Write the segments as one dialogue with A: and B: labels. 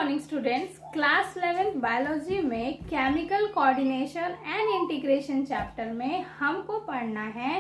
A: Morning students. Class 11 biology में chemical coordination and integration chapter में हमको पढ़ना है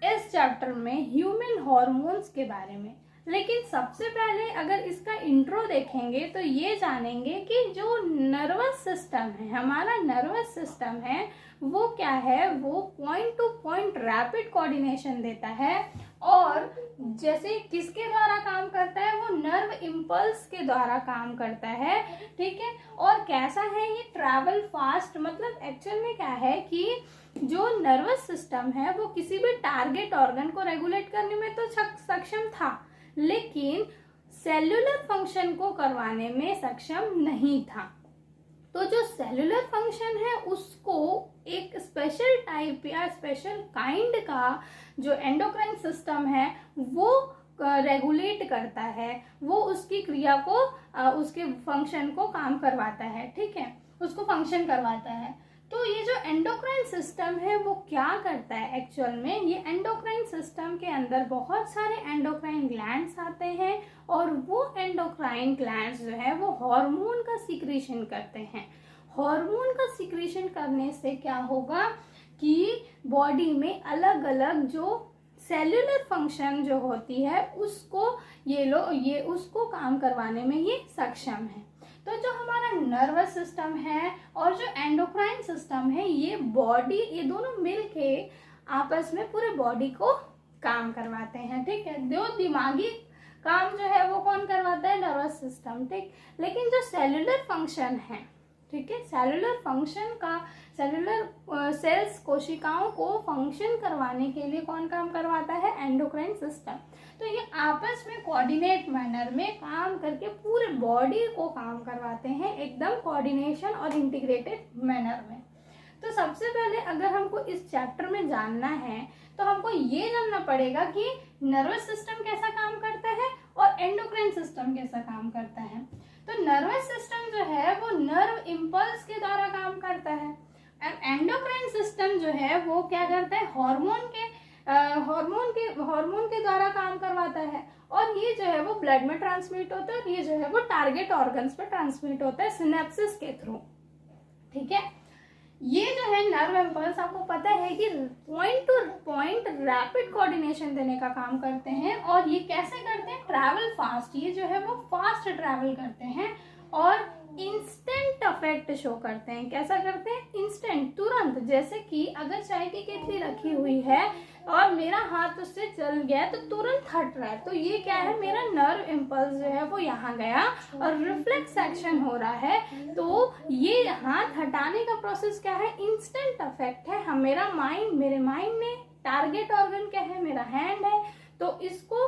A: इस चैप्टर में ह्यूमन हार्मोन्स के बारे में। लेकिन सबसे पहले अगर इसका इंट्रो देखेंगे तो ये जानेंगे कि जो नर्वस सिस्टम है, हमारा नर्वस सिस्टम है, वो क्या है, वो point two point rapid coordination देता है। और जैसे किसके द्वारा काम करता है, वो नर्व इम्पल्स के द्वारा काम करता है। ठीक है, और कैसा है ये, ट्रैवल फास्ट। मतलब एक्चुअल में क्या है कि जो नर्वस सिस्टम है वो किसी भी टारगेट ऑर्गन को रेगुलेट करने में तो सक्षम था, लेकिन सेल्यूलर फंक्शन को करवाने में सक्षम नहीं था। तो जो सेल्यूलर फंक्शन है उसको एक स्पेशल टाइप या स्पेशल काइंड का जो एंडोक्राइन सिस्टम है वो रेगुलेट करता है, वो उसकी क्रिया को, उसके फंक्शन को काम करवाता है। ठीक है, उसको फंक्शन करवाता है। तो ये जो एंडोक्राइन सिस्टम है वो क्या करता है एक्चुअल में, ये एंडोक्राइन सिस्टम के अंदर बहुत सारे एंडोक्राइन ग्लैंड्स आते हैं और वो एंडोक्राइन ग्लैंड्स जो है वो हार्मोन का सीक्रेशन करते हैं। हार्मोन का सीक्रेशन करने से क्या होगा कि बॉडी में अलग अलग जो सेल्यूलर फंक्शन जो होती है उसको ये उसको काम करवाने में ये सक्षम है। तो जो हमारा नर्वस सिस्टम है और जो एंडोक्राइन सिस्टम है, ये दोनों मिलके आपस में पूरे बॉडी को काम करवाते हैं। ठीक है, जो दिमागी काम जो है वो कौन करवाता है, नर्वस सिस्टम। ठीक, लेकिन जो सेल्यूलर फंक्शन है, ठीक है, सेल्यूलर फंक्शन का, सेल्यूलर सेल्स कोशिकाओं को फंक्शन करवाने के लिए कौन काम करवाता है, एंडोक्राइन सिस्टम। तो ये आपस में कोऑर्डिनेट मैनर में काम करके पूरे बॉडी को काम करवाते हैं, एकदम कोऑर्डिनेशन और इंटीग्रेटेड मैनर में। तो सबसे पहले अगर हमको इस चैप्टर में जानना है तो हमको ये जानना पड़ेगा कि नर्वस सिस्टम कैसा काम करता है और एंडोक्राइन सिस्टम कैसा काम करता है। तो नर्वस सिस्टम जो है वो नर्व इम्पल्स के द्वारा काम करता है और एंडोक्राइन सिस्टम जो है वो क्या करता है, हार्मोन के द्वारा काम करवाता है। और ये जो है वो ब्लड में ट्रांसमिट होता है और ये जो है वो टारगेट ऑर्गन्स पे ट्रांसमिट होता है सिनेप्सिस के थ्रू। ठीक है, ये जो है नर्व इम्पल्स, आपको पता है कि point two point rapid coordination देने का काम करते हैं। और ये कैसे करते हैं, ट्रैवल फास्ट। ये जो है वो फास्ट ट्रैवल करते हैं और इंस्टेंट इफेक्ट शो करते हैं। कैसा करते हैं, इंस्टेंट, तुरंत। जैसे कि अगर चाय की केतली रखी हुई है और मेरा हाथ उससे चल गया तो तुरंत हट रहा है, तो ये क्या है, मेरा नर्व इम्पल्स जो है वो यहाँ गया और रिफ्लेक्स एक्शन हो रहा है। तो ये हाथ हटाने का प्रोसेस क्या है, इंस्टेंट इफेक्ट है। मेरे माइंड ने टारगेट ऑर्गन क्या है, मेरा हैंड है, तो इसको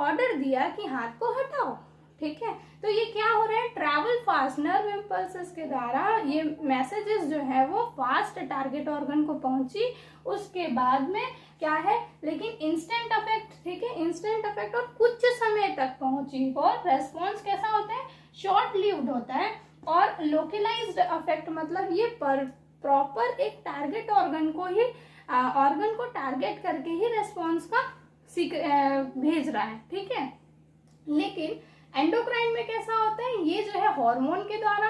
A: ऑर्डर दिया कि हाथ को हटाओ। ठीक है, तो ये क्या हो रहा है, ट्रैवल फास्ट, नर्व इम्पल्सेस के द्वारा ये मैसेजेस जो है वो फास्ट टारगेट ऑर्गन को पहुंची। उसके बाद में क्या है, लेकिन इंस्टेंट इफेक्ट, ठीक है, इंस्टेंट इफेक्ट और कुछ समय तक पहुंची। और रेस्पॉन्स कैसा होता है, शॉर्ट लिव्ड होता है। और लोकलाइज्ड इफेक्ट मतलब ये प्रॉपर एक टारगेट ऑर्गन को टारगेट करके ही रेस्पॉन्स का भेज रहा है। ठीक है, लेकिन एंडोक्राइन में कैसा होता है, ये जो है हार्मोन के द्वारा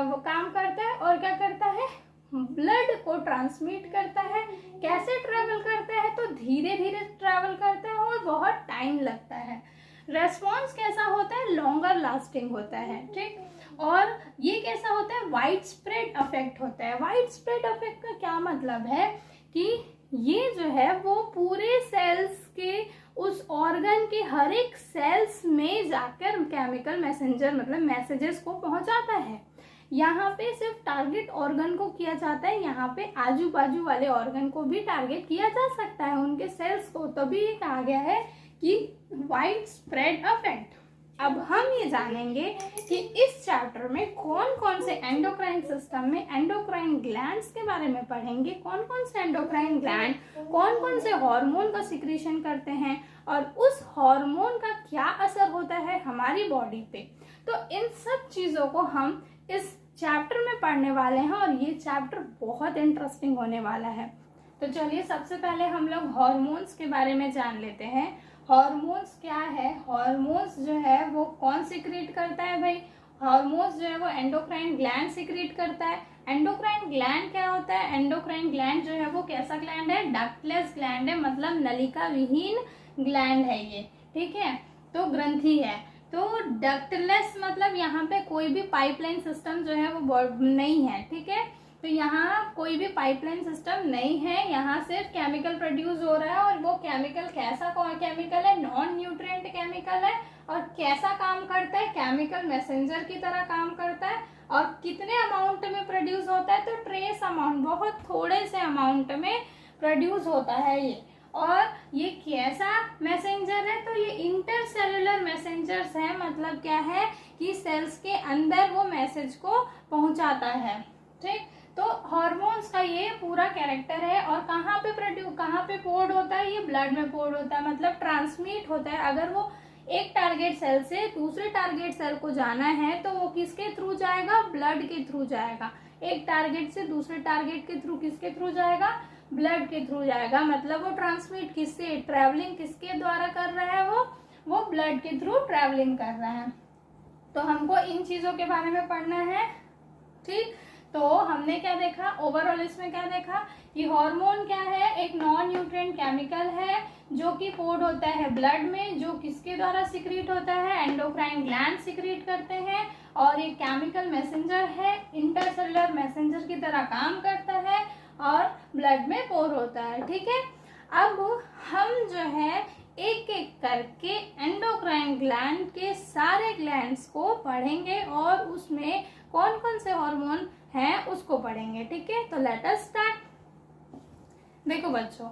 A: वो काम करता है और क्या करता है, ब्लड को ट्रांसमिट करता है। कैसे ट्रेवल करता है, तो धीरे धीरे ट्रेवल करता है और बहुत टाइम लगता है। रेस्पॉन्स कैसा होता है, लॉन्गर लास्टिंग होता है। ठीक, और ये कैसा होता है, वाइड स्प्रेड इफेक्ट होता है। वाइड स्प्रेड इफेक्ट का क्या मतलब है कि ये जो है वो पूरे सेल्स के, उस ऑर्गन के हर एक सेल्स में जाकर केमिकल मैसेंजर मतलब मैसेजेस को पहुंचाता है। यहाँ पे सिर्फ टारगेट ऑर्गन को किया जाता है, यहाँ पे आजू बाजू वाले ऑर्गन को भी टारगेट किया जा सकता है, उनके सेल्स को। तभी ये कहा गया है कि वाइड स्प्रेड इफेक्ट। अब हम ये जानेंगे कि इस चैप्टर में कौन कौन से एंडोक्राइन सिस्टम में एंडोक्राइन ग्लैंड्स के बारे में पढ़ेंगे, कौन कौन से एंडोक्राइन ग्लैंड कौन कौन से हार्मोन का सिक्रेशन करते हैं और उस हार्मोन का क्या असर होता है हमारी बॉडी पे। तो इन सब चीज़ों को हम इस चैप्टर में पढ़ने वाले हैं और ये चैप्टर बहुत इंटरेस्टिंग होने वाला है। तो चलिए सबसे पहले हम लोग हार्मोन्स के बारे में जान लेते हैं। हार्मोन्स क्या है, हार्मोन्स जो है वो कौन सिक्रीट करता है भाई, हार्मोन्स जो है वो एंडोक्राइन ग्लैंड सिक्रीट करता है। एंडोक्राइन ग्लैंड क्या होता है, एंडोक्राइन ग्लैंड जो है वो कैसा ग्लैंड है, डक्टलेस ग्लैंड है, मतलब नलिका विहीन ग्लैंड है ये, ठीक है, तो ग्रंथि है। तो डक्टलेस मतलब यहाँ पे कोई भी पाइपलाइन सिस्टम जो है वो नहीं है, ठीक है, तो यहाँ कोई भी पाइपलाइन सिस्टम नहीं है, यहाँ सिर्फ केमिकल प्रोड्यूस हो रहा है, और वो केमिकल कैसा केमिकल है, नॉन न्यूट्रिएंट केमिकल है, और कैसा काम करता है, केमिकल मैसेंजर की तरह काम करता है, और कितने अमाउंट में प्रोड्यूस होता है, तो ट्रेस अमाउंट, बहुत थोड़े से अमाउंट में प्रोड्यूस होता है ये। और ये कैसा मैसेंजर है, तो ये इंटरसेलुलर मैसेंजर्स है, मतलब क्या है कि सेल्स के अंदर वो मैसेज को पहुंचाता है, ठीक। तो हार्मोन्स का ये पूरा कैरेक्टर है, और कहाँ पे पोर्ड होता है, ये ब्लड में पोर्ड होता है, मतलब ट्रांसमिट होता है। अगर वो एक टारगेट सेल से दूसरे टारगेट सेल को जाना है तो वो किसके थ्रू जाएगा, ब्लड के थ्रू जाएगा। एक टारगेट से दूसरे टारगेट के थ्रू किसके थ्रू जाएगा, ब्लड के थ्रू जाएगा, मतलब वो ट्रांसमिट किससे, ट्रैवलिंग किसके द्वारा कर रहा है, वो ब्लड के थ्रू ट्रैवलिंग कर रहा है। तो हमको इन चीजों के बारे में पढ़ना है, ठीक। तो हमने क्या देखा ओवरऑल, इसमें क्या देखा कि हार्मोन क्या है, एक नॉन न्यूट्रिएंट केमिकल है जो कि पोर्ड होता है ब्लड में, जो किसके द्वारा सिक्रीट होता है, एंडोक्राइन ग्लैंड सिक्रीट करते हैं, और ये केमिकल मैसेंजर है, इंटरसेलुलर मैसेंजर की तरह काम करता है, और ब्लड में पोर होता है, ठीक है। अब हम जो है एक एक करके एंडोक्राइन ग्लैंड के सारे ग्लैंड्स को पढ़ेंगे, और उसमें कौन कौन से हार्मोन हैं उसको पढ़ेंगे, ठीक है। तो लेट अस स्टार्ट। देखो बच्चों,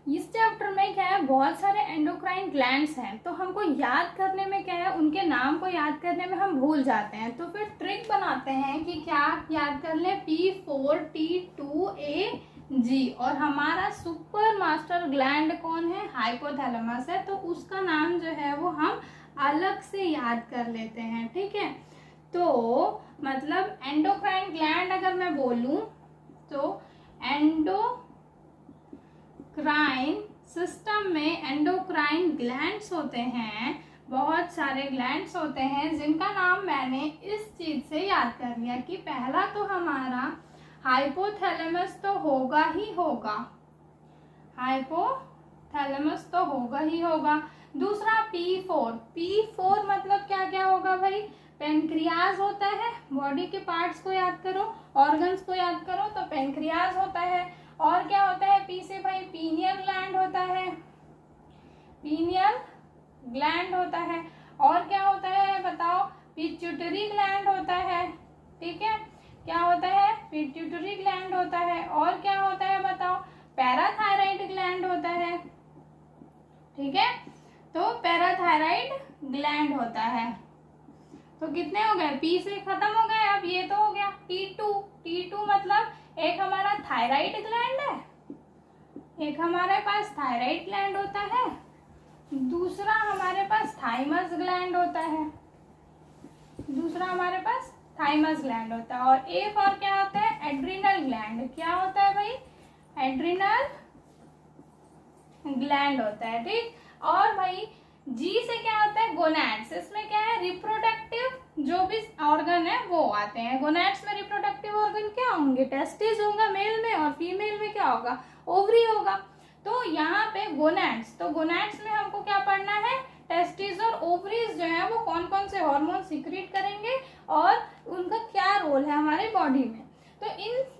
A: इस चैप्टर में क्या है, बहुत सारे एंडोक्राइन ग्लैंड्स हैं, तो हमको याद करने में क्या है, उनके नाम को याद करने में हम भूल जाते हैं, तो फिर ट्रिक बनाते हैं कि क्या याद कर ले, P4T2AG, और हमारा सुपर मास्टर ग्लैंड कौन है, हाइपोथैलेमस है, तो उसका नाम जो है वो हम अलग से याद कर लेते हैं, ठीक है। तो मतलब एंडोक्राइन ग्लैंड अगर मैं बोलूं तो एंडोक्राइन सिस्टम में एंडोक्राइन ग्लैंड्स होते हैं, बहुत सारे ग्लैंड्स होते हैं, जिनका नाम मैंने इस चीज से याद कर लिया कि पहला तो हमारा हाइपोथैलेमस तो होगा ही होगा, हाइपोथैलेमस तो होगा ही होगा। दूसरा P4 मतलब क्या क्या होगा भाई, पेनक्रियाज होता है, बॉडी के पार्ट्स को याद करो, ऑर्गन्स को याद करो, तो पेनक्रियाज होता है। और क्या होता है पी से भाई, पीनियल ग्लैंड होता है, पीनियल ग्लैंड होता है। और क्या होता है बताओ, पिट्यूटरी ग्लैंड होता है, ठीक है, क्या होता है, पिट्यूटरी ग्लैंड होता है। और क्या होता है बताओ, पैराथायराइड ग्लैंड होता है, ठीक है, तो पैराथायराइड ग्लैंड होता है। तो कितने हो गए, पी से खत्म हो गए, अब ये तो हो गया T2 मतलब एक हमारा थायराइड ग्लैंड है, एक हमारे पास थायराइड ग्लैंड होता है, दूसरा हमारे पास थाइमस ग्लैंड होता है, दूसरा हमारे पास थाइमस ग्लैंड होता है। और एक और क्या होता है, एड्रिनल ग्लैंड, क्या होता है भाई, एड्रिनल ग्लैंड होता है, ठीक। और भाई जी से क्या होता है, गोनैड्स, इसमें क्या है, रिप्रोडक्टिव जो भी ऑर्गन है वो आते हैं। गोनैड्स में रिप्रोडक्टिव ऑर्गन क्या होंगे, टेस्टिस होगा मेल में, और फीमेल में क्या होगा, ओवरी होगा। तो यहाँ पे गोनैड्स, तो गोनैड्स में हमको क्या पढ़ना है, टेस्टिस और ओवरीज जो है वो कौन कौन से हार्मोन सिक्रीट करेंगे और उनका क्या रोल है हमारे बॉडी में। तो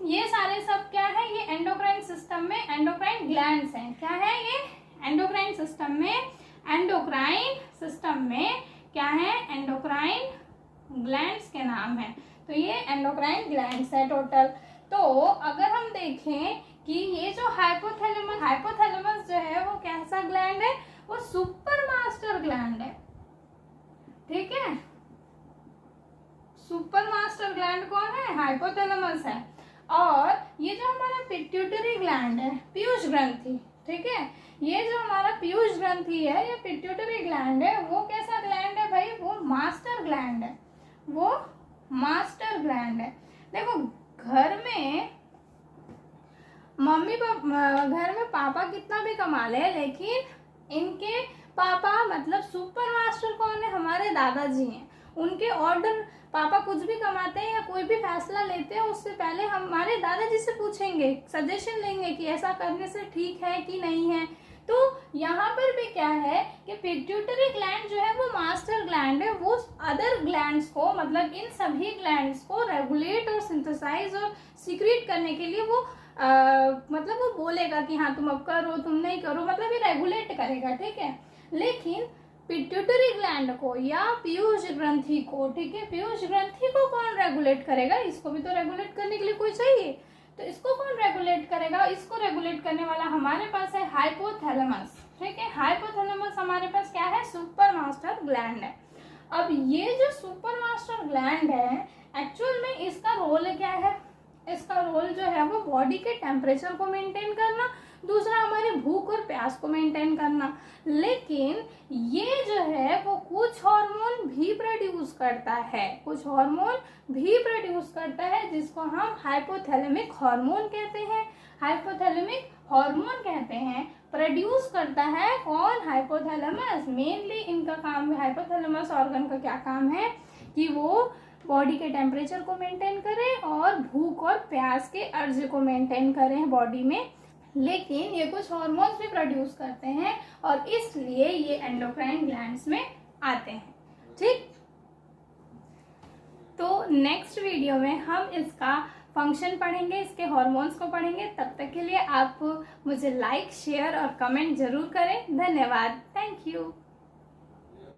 A: ये सारे सब क्या है, ये एंडोक्राइन सिस्टम में एंडोक्राइन ग्लैंड्स हैं। क्या है ये, एंडोक्राइन सिस्टम में क्या है, एंडोक्राइन ग्लैंड्स के नाम है। तो ये एंडोक्राइन ग्लैंड्स है टोटल। तो अगर हम देखें कि ये जो हाइपोथैलेमस जो है वो कैसा ग्लैंड है, वो सुपर मास्टर ग्लैंड है, ठीक है। सुपर मास्टर ग्लैंड कौन है, हाइपोथैलेमस है। और ये जो हमारा पिट्यूटरी ग्लैंड है, पीयूष ग्रंथि, ठीक है, ये जो हमारा पीयूष ग्रंथि है, ये पिट्यूटरी ग्लैंड है, वो कैसा ग्लैंड है भाई, वो मास्टर ग्लैंड है, वो मास्टर ग्लैंड है। देखो घर में पापा कितना भी कमा ले, लेकिन इनके पापा मतलब सुपर मास्टर कौन है? हमारे दादाजी हैं। उनके ऑर्डर, पापा कुछ भी कमाते हैं या कोई भी फैसला लेते हैं उससे पहले हमारे दादाजी से पूछेंगे, सजेशन लेंगे कि ऐसा करने से ठीक है कि नहीं है। तो यहाँ पर भी क्या है कि पिट्यूटरी ग्लैंड जो है वो मास्टर ग्लैंड है, वो अदर ग्लैंड्स को मतलब इन सभी ग्लैंड्स को रेगुलेट और सिंथेसाइज और सीक्रेट करने के लिए वो मतलब वो बोलेगा कि हाँ तुम अब करो, तुम नहीं करो, मतलब ये रेगुलेट करेगा, ठीक है। लेकिन पिट्यूटरी ग्लैंड को या पीयूष ग्रंथि को, ठीक है, पीयूष ग्रंथि को कौन रेगुलेट करेगा? इसको भी तो रेगुलेट करने के लिए कोई चाहिए, तो इसको कौन रेगुलेट करेगा? इसको रेगुलेट करने वाला हमारे पास है हाइपोथैलेमस, ठीक है। हाइपोथैलेमस हमारे पास क्या है? सुपर मास्टर ग्लैंड है। अब ये जो सुपर मास्टर ग्लैंड है, एक्चुअल में इसका रोल क्या है? इसका रोल जो है वो बॉडी के टेम्परेचर को मेंटेन करना, दूसरा हमारे भूख और प्यास को मेंटेन करना। लेकिन ये जो है वो कुछ हार्मोन भी प्रोड्यूस करता है, कुछ हार्मोन भी प्रोड्यूस करता है जिसको हम हाइपोथैलेमिक हार्मोन कहते हैं। हाइपोथैलेमिक हार्मोन कहते हैं, प्रोड्यूस करता है कौन? हाइपोथैलेमस। मेनली इनका काम, हाइपोथैलेमस ऑर्गन का क्या काम है कि वो बॉडी के टेम्परेचर को मेंटेन करें और भूख और प्यास के अर्ज को मेंटेन करें बॉडी में। लेकिन ये कुछ हार्मोन्स भी प्रोड्यूस करते हैं और इसलिए ये एंडोक्राइन ग्लैंड्स में आते हैं, ठीक। तो नेक्स्ट वीडियो में हम इसका फंक्शन पढ़ेंगे, इसके हार्मोन्स को पढ़ेंगे। तब तक के लिए आप मुझे लाइक, शेयर और कमेंट जरूर करें। धन्यवाद। Thank you.